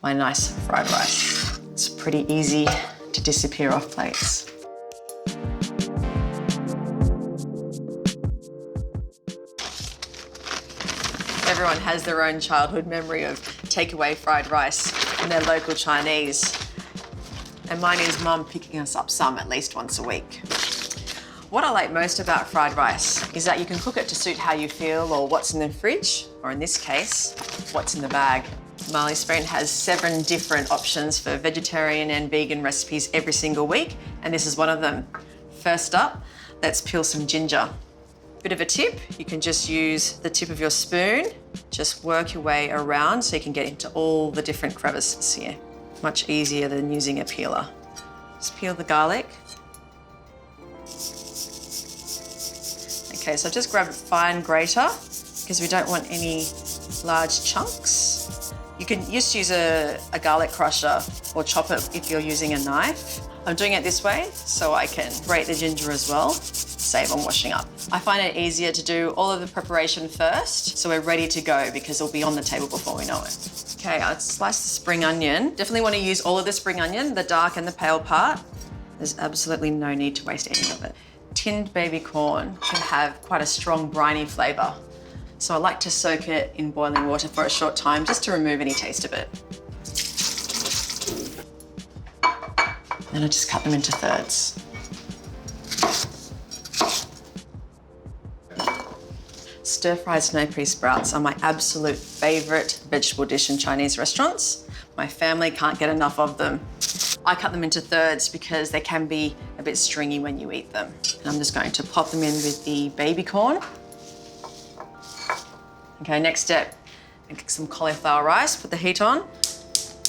My nice fried rice. It's pretty easy to disappear off plates. Everyone has their own childhood memory of takeaway fried rice from their local Chinese. And mine is Mum picking us up some at least once a week. What I like most about fried rice is that you can cook it to suit how you feel or what's in the fridge, or in this case, what's in the bag. Eatmarleyspoon has 7 different options for vegetarian and vegan recipes every single week, and this is one of them. First up, let's peel some ginger. Bit of a tip, you can just use the tip of your spoon, just work your way around so you can get into all the different crevices here. Much easier than using a peeler. Just peel the garlic. Okay, so just grab a fine grater because we don't want any large chunks. You can just use a garlic crusher or chop it if you're using a knife. I'm doing it this way so I can grate the ginger as well, save on washing up. I find it easier to do all of the preparation first so we're ready to go because it'll be on the table before we know it. Okay, I'll slice the spring onion. Definitely want to use all of the spring onion, the dark and the pale part. There's absolutely no need to waste any of it. Tinned baby corn can have quite a strong briny flavour. So I like to soak it in boiling water for a short time just to remove any taste of it. Then I just cut them into thirds. Stir-fried snow pea sprouts are my absolute favourite vegetable dish in Chinese restaurants. My family can't get enough of them. I cut them into thirds because they can be a bit stringy when you eat them. And I'm just going to pop them in with the baby corn. Okay, next step, make some cauliflower rice, put the heat on.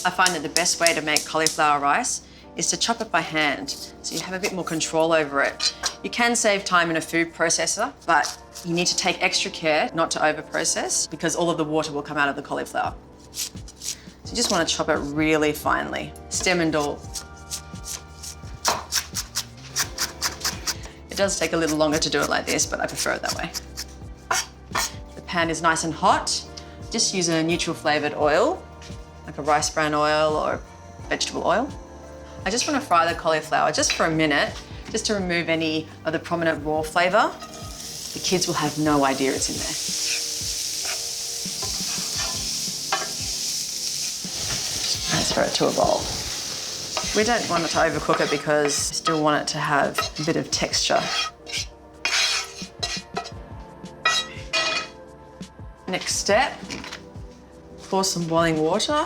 I find that the best way to make cauliflower rice is to chop it by hand, so you have a bit more control over it. You can save time in a food processor, but you need to take extra care not to over-process because all of the water will come out of the cauliflower. So you just want to chop it really finely, stem and all. It does take a little longer to do it like this, but I prefer it that way. The pan is nice and hot. Just use a neutral flavoured oil, like a rice bran oil or vegetable oil. I just want to fry the cauliflower just for a minute, just to remove any of the prominent raw flavour. The kids will have no idea it's in there. Transfer it to a bowl. We don't want it to overcook it because we still want it to have a bit of texture. Next step, pour some boiling water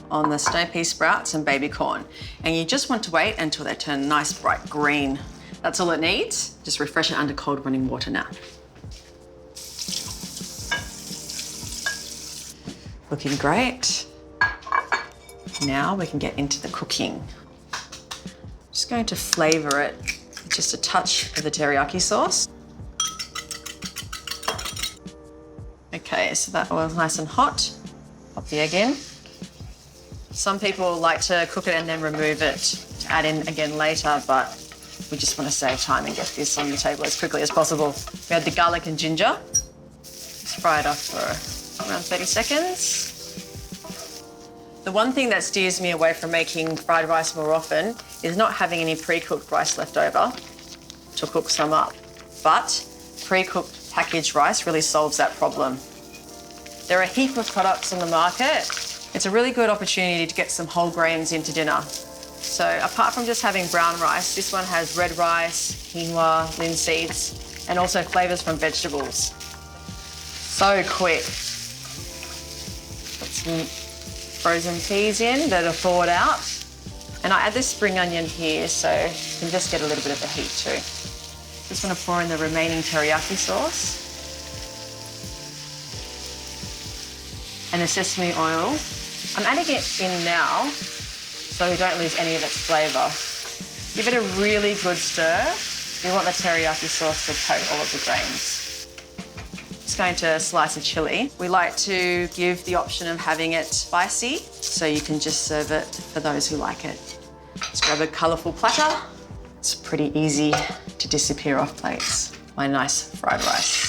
on the snow pea sprouts and baby corn. And you just want to wait until they turn nice bright green. That's all it needs. Just refresh it under cold running water now. Looking great. Now we can get into the cooking. Just going to flavour it with just a touch of the teriyaki sauce. Okay, so that oil's nice and hot. Pop the egg in. Some people like to cook it and then remove it to add in again later, but we just want to save time and get this on the table as quickly as possible. We add the garlic and ginger. Just fry it off for around 30 seconds. The one thing that steers me away from making fried rice more often is not having any pre-cooked rice left over to cook some up. But pre-cooked packaged rice really solves that problem. There are a heap of products on the market. It's a really good opportunity to get some whole grains into dinner. So apart from just having brown rice, this one has red rice, quinoa, linseeds, and also flavours from vegetables. So quick. Put some frozen peas in that are thawed out. And I add this spring onion here so you can just get a little bit of the heat too. Just want to pour in the remaining teriyaki sauce. And the sesame oil. I'm adding it in now so we don't lose any of its flavour. Give it a really good stir. You want the teriyaki sauce to coat all of the grains. Just going to slice a chilli. We like to give the option of having it spicy, so you can just serve it for those who like it. Just grab a colourful platter. It's pretty easy to disappear off plates. My nice fried rice.